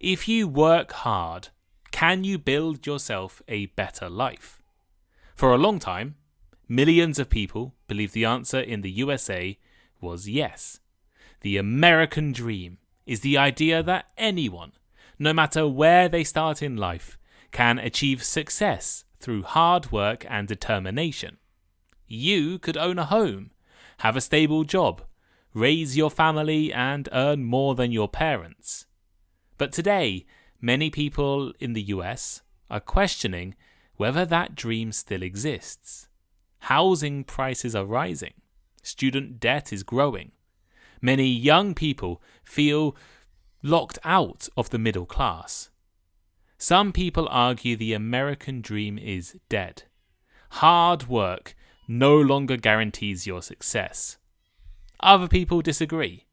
If you work hard, can you build yourself a better life? For a long time, millions of people believed the answer in the USA was yes. The American dream is the idea that anyone, no matter where they start in life, can achieve success through hard work and determination. You could own a home, have a stable job, raise your family, and earn more than your parents. But today, many people in the US are questioning whether that dream still exists. Housing prices are rising. Student debt is growing. Many young people feel locked out of the middle class. Some people argue the American dream is dead. Hard work no longer guarantees your success. Other people disagree.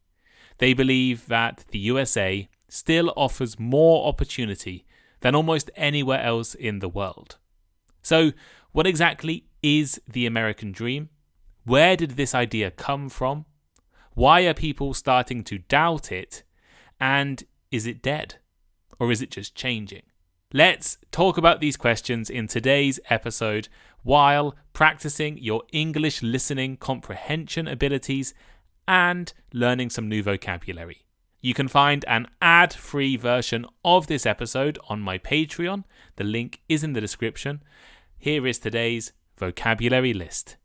They believe that the USA still offers more opportunity than almost anywhere else in the world. So, what exactly is the American dream? Where did this idea come from? Why are people starting to doubt it? And is it dead? Or is it just changing? Let's talk about these questions in today's episode while practicing your English listening comprehension abilities and learning some new vocabulary. You can find an ad-free version of this episode on my Patreon. The link is in the description. Here is today's vocabulary list.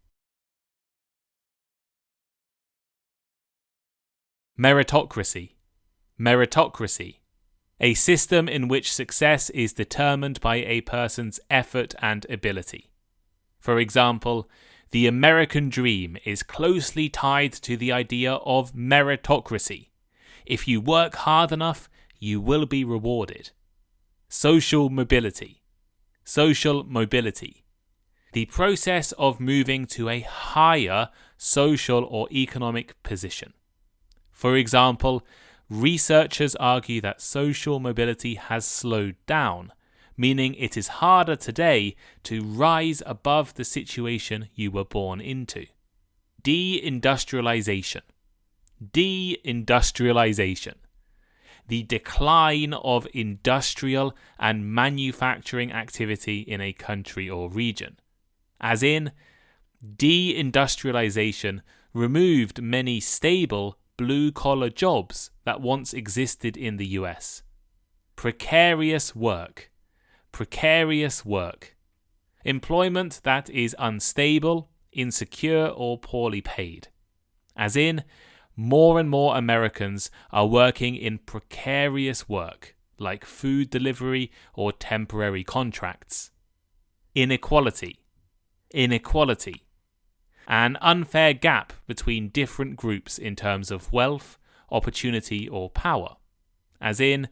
Meritocracy. Meritocracy. A system in which success is determined by a person's effort and ability. For example, the American dream is closely tied to the idea of meritocracy. If you work hard enough, you will be rewarded. Social mobility. Social mobility. The process of moving to a higher social or economic position. For example, researchers argue that social mobility has slowed down, meaning it is harder today to rise above the situation you were born into. Deindustrialization. Deindustrialization. The decline of industrial and manufacturing activity in a country or region. As in, deindustrialization removed many stable blue-collar jobs that once existed in the US. Precarious work. Precarious work. Employment that is unstable, insecure, or poorly paid. As in, more and more Americans are working in precarious work, like food delivery or temporary contracts. Inequality. Inequality. An unfair gap between different groups in terms of wealth, opportunity, or power. As in,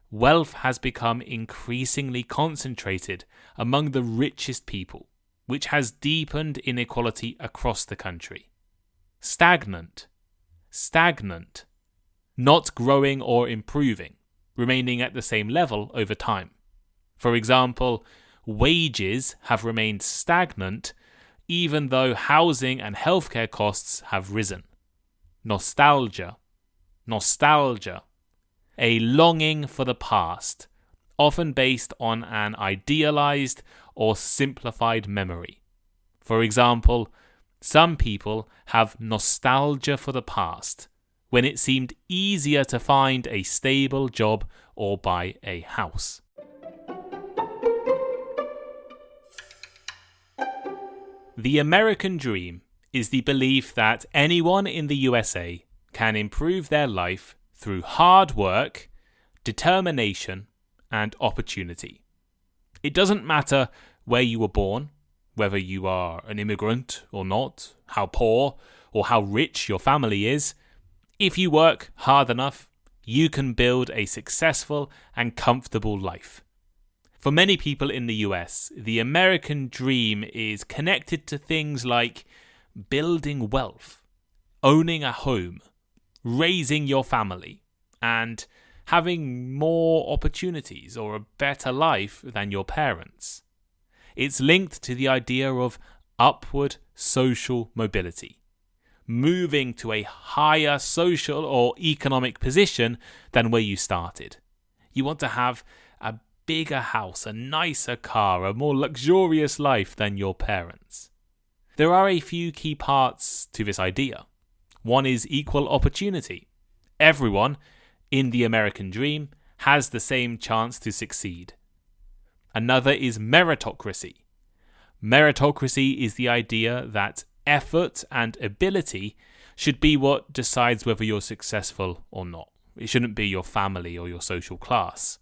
wealth has become increasingly concentrated among the richest people, which has deepened inequality across the country. Stagnant. Stagnant. Not growing or improving, remaining at the same level over time. For example, wages have remained stagnant even though housing and healthcare costs have risen. Nostalgia. Nostalgia. A longing for the past, often based on an idealized or simplified memory. For example, some people have nostalgia for the past, when it seemed easier to find a stable job or buy a house. The American dream is the belief that anyone in the USA can improve their life through hard work, determination, and opportunity. It doesn't matter where you were born, whether you are an immigrant or not, how poor or how rich your family is. If you work hard enough, you can build a successful and comfortable life. For many people in the US, the American dream is connected to things like building wealth, owning a home, raising your family, and having more opportunities or a better life than your parents. It's linked to the idea of upward social mobility, moving to a higher social or economic position than where you started. You want to have a bigger house, a nicer car, a more luxurious life than your parents. There are a few key parts to this idea. One is equal opportunity. Everyone in the American dream has the same chance to succeed. Another is meritocracy. Meritocracy is the idea that effort and ability should be what decides whether you're successful or not. It shouldn't be your family or your social class.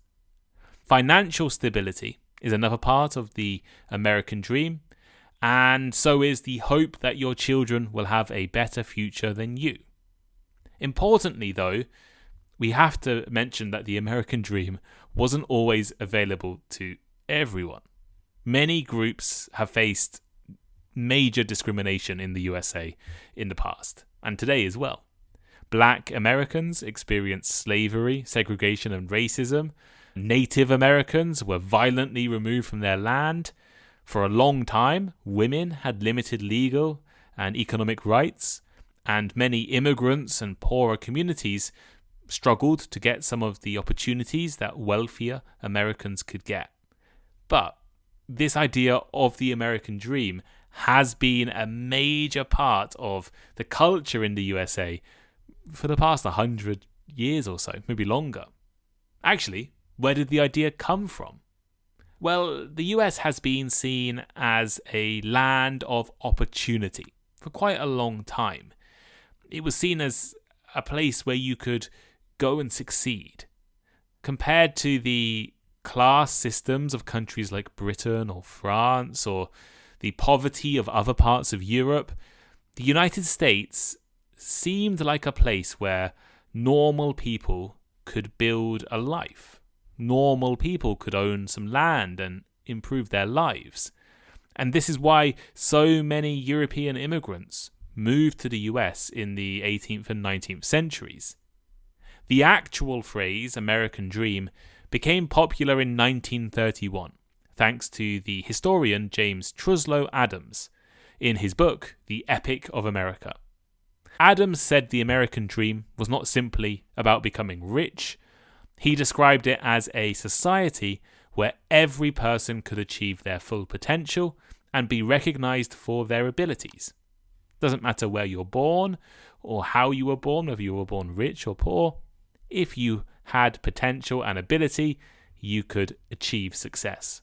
Financial stability is another part of the American dream, and so is the hope that your children will have a better future than you. Importantly, though, we have to mention that the American dream wasn't always available to everyone. Many groups have faced major discrimination in the USA in the past, and today as well. Black Americans experienced slavery, segregation, and racism. Native Americans were violently removed from their land. For a long time, women had limited legal and economic rights, and many immigrants and poorer communities struggled to get some of the opportunities that wealthier Americans could get. But this idea of the American dream has been a major part of the culture in the USA for the past 100 years or so, maybe longer. Actually, where did the idea come from? Well, the US has been seen as a land of opportunity for quite a long time. It was seen as a place where you could go and succeed. Compared to the class systems of countries like Britain or France or the poverty of other parts of Europe, the United States seemed like a place where normal people could build a life. Normal people could own some land and improve their lives. And this is why so many European immigrants moved to the US in the 18th and 19th centuries. The actual phrase American Dream became popular in 1931, thanks to the historian James Truslow Adams, in his book, The Epic of America. Adams said the American dream was not simply about becoming rich. He described it as a society where every person could achieve their full potential and be recognized for their abilities. Doesn't matter where you're born or how you were born, whether you were born rich or poor. If you had potential and ability, you could achieve success.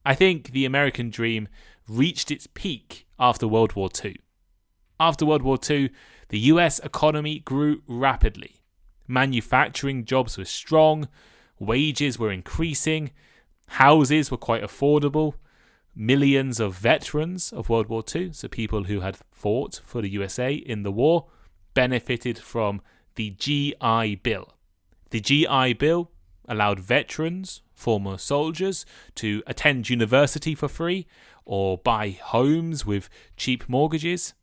I think the American dream reached its peak after World War II. After World War II, the US economy grew rapidly. Manufacturing jobs were strong, wages were increasing, houses were quite affordable. Millions of veterans of World War II, so people who had fought for the USA in the war, benefited from the GI Bill. The GI Bill allowed veterans, former soldiers, to attend university for free or buy homes with cheap mortgages.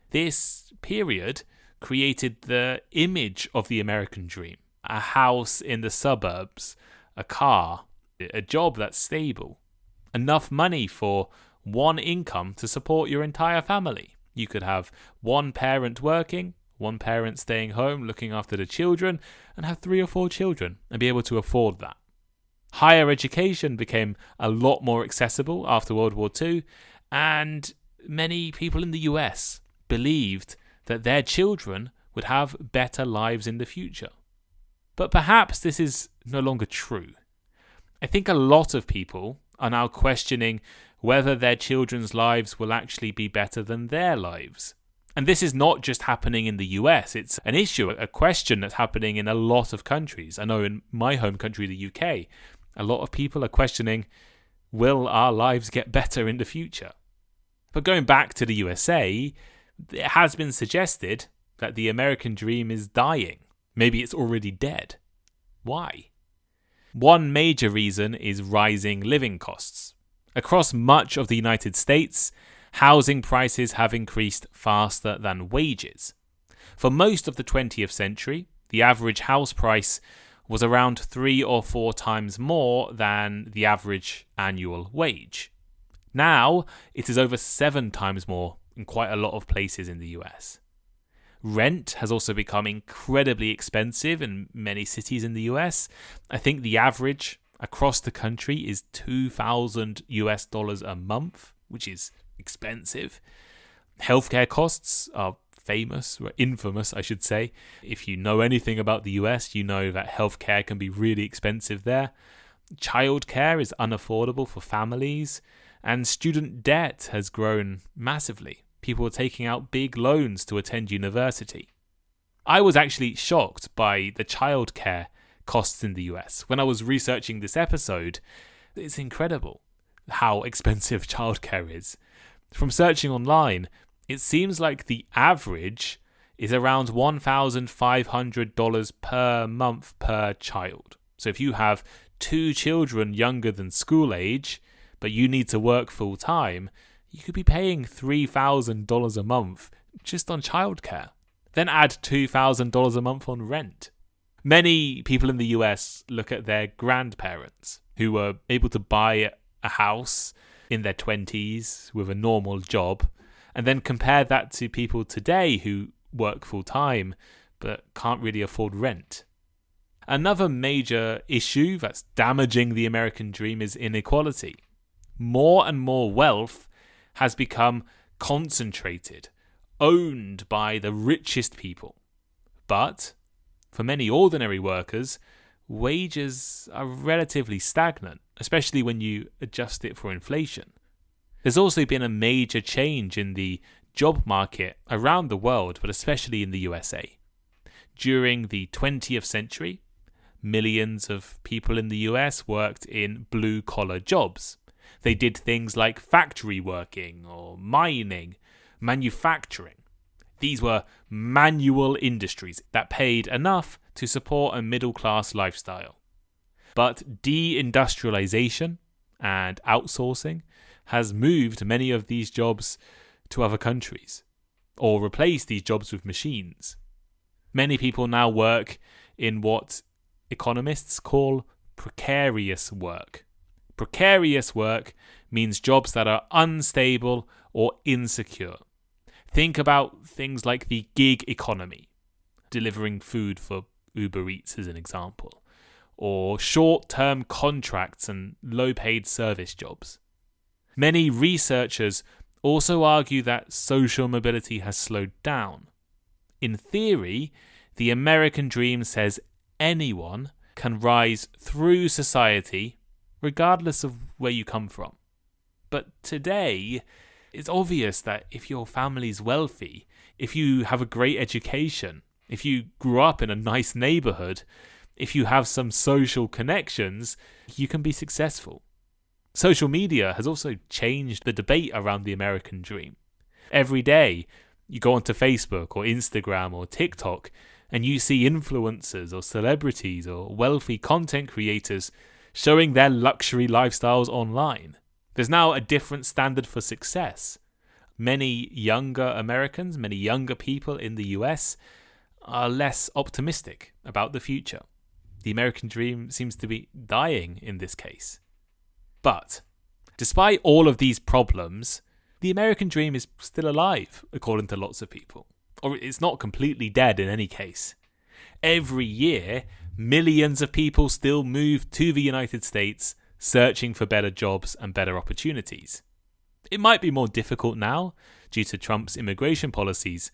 This period created the image of the American dream. A house in the suburbs, a car, a job that's stable, enough money for one income to support your entire family. You could have one parent working, one parent staying home looking after the children, and have 3 or 4 children and be able to afford that. Higher education became a lot more accessible after World War II, and many people in the US believed that their children would have better lives in the future. But perhaps this is no longer true. I think a lot of people are now questioning whether their children's lives will actually be better than their lives. And this is not just happening in the US, it's an issue, a question that's happening in a lot of countries. I know in my home country, the UK, a lot of people are questioning, will our lives get better in the future? But going back to the USA, it has been suggested that the American dream is dying. Maybe it's already dead. Why? One major reason is rising living costs. Across much of the United States, housing prices have increased faster than wages. For most of the 20th century, the average house price was around 3 or 4 times more than the average annual wage. Now, it is over 7 times more in quite a lot of places in the US. Rent has also become incredibly expensive in many cities in the US. I think the average across the country is $2,000 a month, which is expensive. Healthcare costs are infamous, I should say. If you know anything about the US, you know that healthcare can be really expensive there. Childcare is unaffordable for families, and student debt has grown massively. People are taking out big loans to attend university. I was actually shocked by the childcare costs in the US. When I was researching this episode, it's incredible how expensive childcare is. From searching online, it seems like the average is around $1,500 per month per child. So if you have 2 children younger than school age, but you need to work full time, you could be paying $3,000 a month just on childcare. Then add $2,000 a month on rent. Many people in the US look at their grandparents who were able to buy a house in their 20s with a normal job, and then compare that to people today who work full time but can't really afford rent. Another major issue that's damaging the American dream is inequality. More and more wealth has become concentrated, owned by the richest people. But for many ordinary workers, wages are relatively stagnant, especially when you adjust it for inflation. There's also been a major change in the job market around the world, but especially in the USA. During the 20th century, millions of people in the US worked in blue-collar jobs. They did things like factory working or mining, manufacturing. These were manual industries that paid enough to support a middle-class lifestyle. But deindustrialization and outsourcing has moved many of these jobs to other countries, or replaced these jobs with machines. Many people now work in what economists call precarious work. Precarious work means jobs that are unstable or insecure. Think about things like the gig economy, delivering food for Uber Eats as an example, or short-term contracts and low-paid service jobs. Many researchers also argue that social mobility has slowed down. In theory, the American dream says anyone can rise through society regardless of where you come from. But today, it's obvious that if your family's wealthy, if you have a great education, if you grew up in a nice neighborhood, if you have some social connections, you can be successful. Social media has also changed the debate around the American dream. Every day, you go onto Facebook or Instagram or TikTok, and you see influencers or celebrities or wealthy content creators showing their luxury lifestyles online. There's now a different standard for success. Many younger Americans, many younger people in the US are less optimistic about the future. The American dream seems to be dying in this case. But despite all of these problems, the American dream is still alive, according to lots of people. Or it's not completely dead in any case. Every year, millions of people still move to the United States searching for better jobs and better opportunities. It might be more difficult now due to Trump's immigration policies,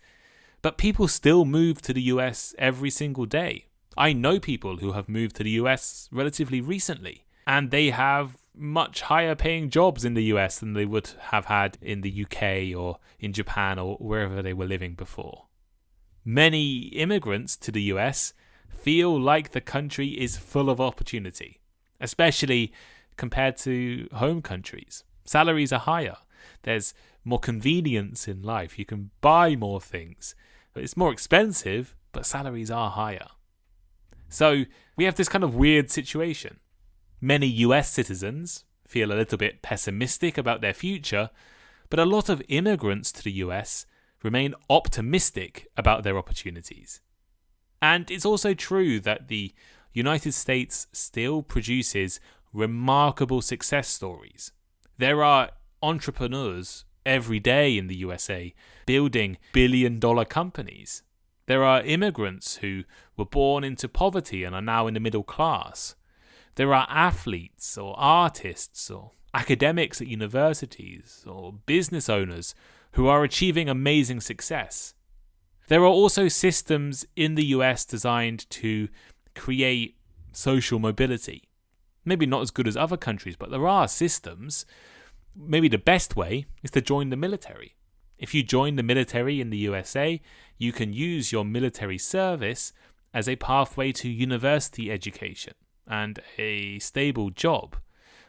but people still move to the US every single day. I know people who have moved to the US relatively recently, and they have much higher paying jobs in the US than they would have had in the UK or in Japan or wherever they were living before. Many immigrants to the US feel like the country is full of opportunity, especially compared to home countries. Salaries are higher. There's more convenience in life. You can buy more things. It's more expensive, but salaries are higher. So we have this kind of weird situation. Many US citizens feel a little bit pessimistic about their future, but a lot of immigrants to the US remain optimistic about their opportunities. And it's also true that the United States still produces remarkable success stories. There are entrepreneurs every day in the USA building billion-dollar companies. There are immigrants who were born into poverty and are now in the middle class. There are athletes or artists or academics at universities or business owners who are achieving amazing success. There are also systems in the US designed to create social mobility. Maybe not as good as other countries, but there are systems. Maybe the best way is to join the military. If you join the military in the USA, you can use your military service as a pathway to university education and a stable job.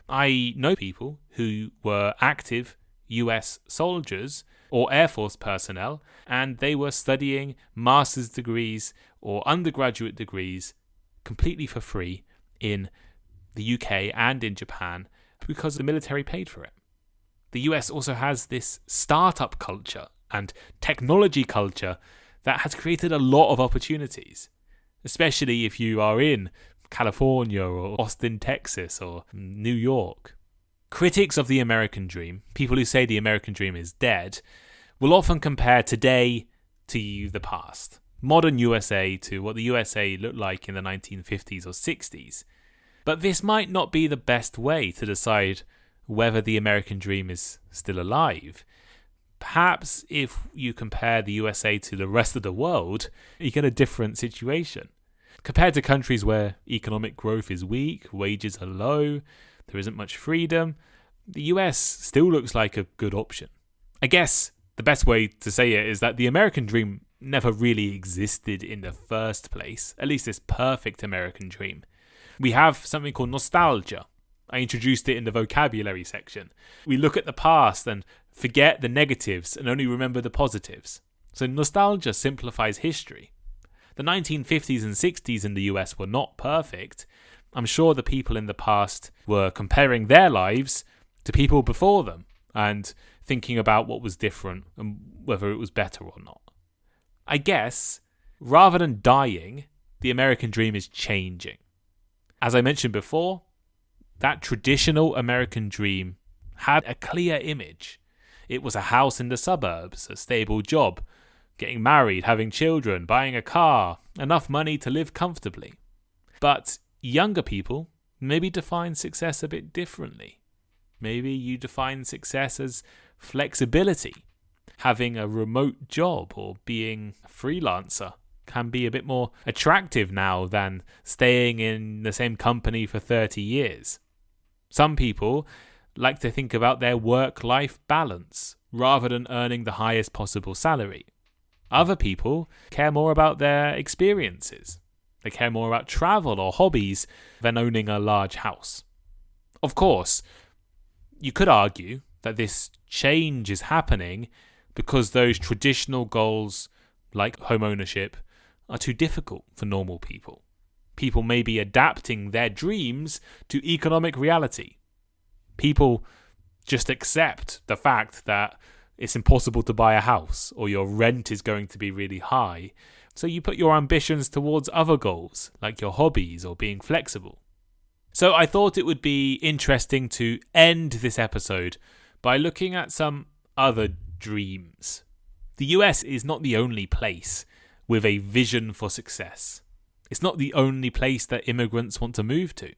I know people who were active US soldiers or Air Force personnel, and they were studying master's degrees or undergraduate degrees completely for free in the UK and in Japan because the military paid for it. The US also has this startup culture and technology culture that has created a lot of opportunities, especially if you are in California or Austin, Texas or New York. Critics of the American dream, people who say the American dream is dead, will often compare today to the past, modern USA to what the USA looked like in the 1950s or 60s. But this might not be the best way to decide whether the American dream is still alive. Perhaps if you compare the USA to the rest of the world, you get a different situation. Compared to countries where economic growth is weak, wages are low, there isn't much freedom, the US still looks like a good option. I guess the best way to say it is that the American dream never really existed in the first place, at least this perfect American dream. We have something called nostalgia. I introduced it in the vocabulary section. We look at the past and forget the negatives and only remember the positives. So nostalgia simplifies history. The 1950s and 60s in the US were not perfect. I'm sure the people in the past were comparing their lives to people before them and thinking about what was different and whether it was better or not. I guess, rather than dying, the American dream is changing. As I mentioned before, that traditional American dream had a clear image. It was a house in the suburbs, a stable job, getting married, having children, buying a car, enough money to live comfortably. But younger people maybe define success a bit differently. Maybe you define success as flexibility. Having a remote job or being a freelancer can be a bit more attractive now than staying in the same company for 30 years. Some people like to think about their work-life balance rather than earning the highest possible salary. Other people care more about their experiences. They care more about travel or hobbies than owning a large house. Of course, you could argue that this change is happening because those traditional goals, like home ownership, are too difficult for normal people. People may be adapting their dreams to economic reality. People just accept the fact that it's impossible to buy a house or your rent is going to be really high. So you put your ambitions towards other goals, like your hobbies or being flexible. So I thought it would be interesting to end this episode by looking at some other dreams. The US is not the only place with a vision for success. It's not the only place that immigrants want to move to.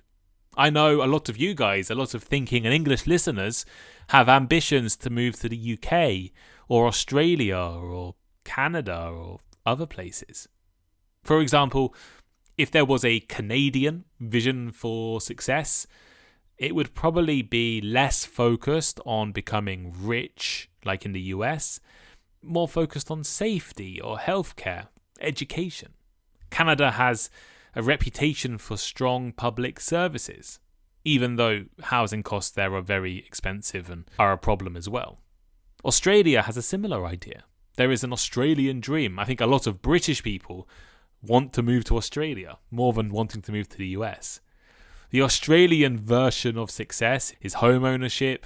I know a lot of you guys, a lot of thinking and English listeners, have ambitions to move to the UK or Australia or Canada or other places. For example, if there was a Canadian vision for success, it would probably be less focused on becoming rich, like in the US, more focused on safety or healthcare, education. Canada has a reputation for strong public services, even though housing costs there are very expensive and are a problem as well. Australia has a similar idea. There is an Australian dream. I think a lot of British people want to move to Australia more than wanting to move to the US. The Australian version of success is home ownership,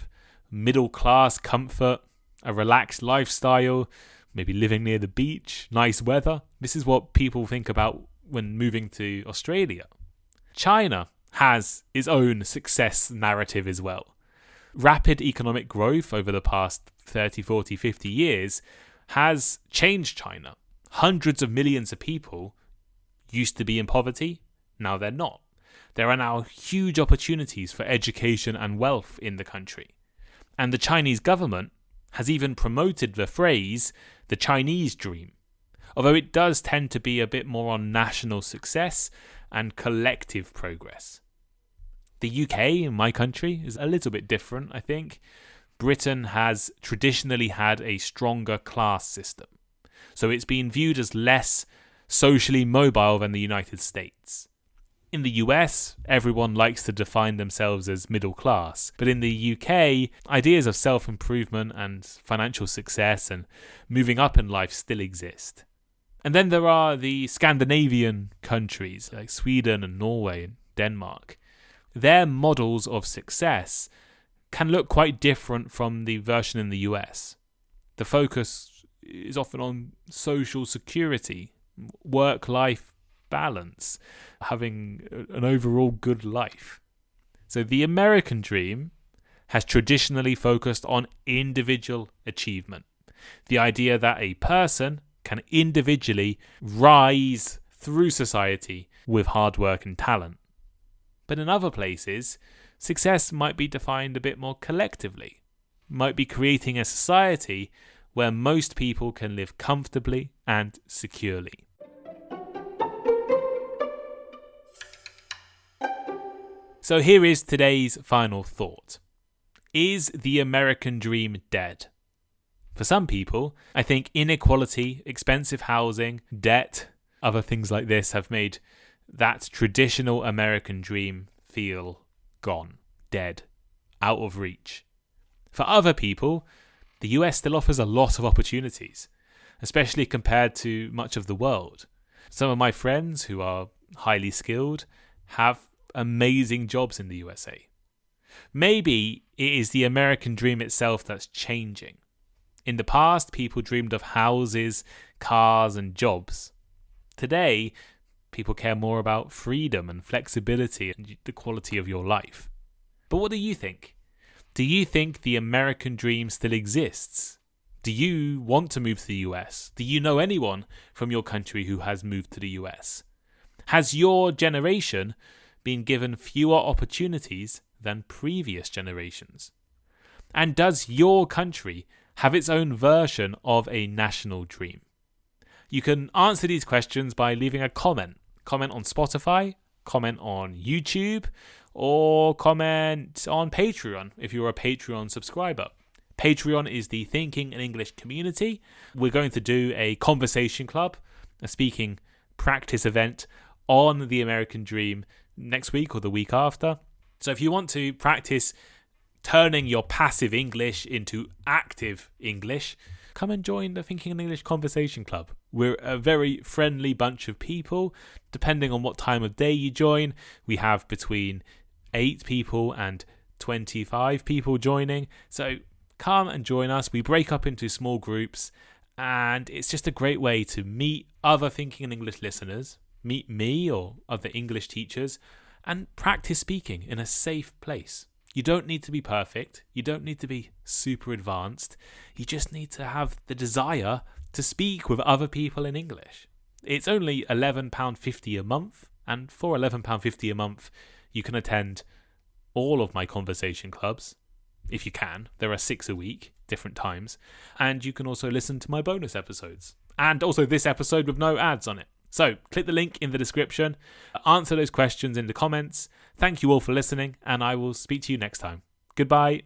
middle class comfort, a relaxed lifestyle, maybe living near the beach, nice weather. This is what people think about when moving to Australia. China has its own success narrative as well. Rapid economic growth over the past 30, 40, 50 years has changed China. Hundreds of millions of people used to be in poverty, now they're not. There are now huge opportunities for education and wealth in the country. And the Chinese government has even promoted the phrase, the Chinese dream, although it does tend to be a bit more on national success and collective progress. The UK, my country, is a little bit different, I think. Britain has traditionally had a stronger class system, so it's been viewed as less socially mobile than the United States. In the US, everyone likes to define themselves as middle class, but in the UK, ideas of self-improvement and financial success and moving up in life still exist. And then there are the Scandinavian countries like Sweden and Norway and Denmark. Their models of success can look quite different from the version in the US. The focus is often on social security, work-life balance, having an overall good life. So the American dream has traditionally focused on individual achievement. The idea that a person can individually rise through society with hard work and talent. But in other places, success might be defined a bit more collectively, might be creating a society where most people can live comfortably and securely. So here is today's final thought. Is the American dream dead? For some people, I think inequality, expensive housing, debt, other things like this have made that traditional American dream feel gone, dead, out of reach. For other people, the US still offers a lot of opportunities, especially compared to much of the world. Some of my friends who are highly skilled have amazing jobs in the USA. Maybe it is the American dream itself that's changing. In the past, people dreamed of houses, cars, and jobs. Today, people care more about freedom and flexibility and the quality of your life. But what do you think? Do you think the American dream still exists? Do you want to move to the US? Do you know anyone from your country who has moved to the US? Has your generation been given fewer opportunities than previous generations? And does your country have its own version of a national dream? You can answer these questions by leaving a comment. Comment on Spotify, comment on YouTube, or comment on Patreon if you're a Patreon subscriber. Patreon is the Thinking in English community. We're going to do a conversation club, a speaking practice event on the American dream next week or the week after. So if you want to practice turning your passive English into active English, come and join the Thinking in English Conversation Club. We're a very friendly bunch of people. Depending on what time of day you join, we have between 8 people and 25 people joining. So come and join us. We break up into small groups, and it's just a great way to meet other Thinking in English listeners, meet me or other English teachers, and practice speaking in a safe place. You don't need to be perfect. You don't need to be super advanced. You just need to have the desire to speak with other people in English. It's only £11.50 a month, and for £11.50 a month, you can attend all of my conversation clubs, if you can. There are 6 a week, different times, and you can also listen to my bonus episodes, and also this episode with no ads on it. So click the link in the description, answer those questions in the comments. Thank you all for listening, and I will speak to you next time. Goodbye.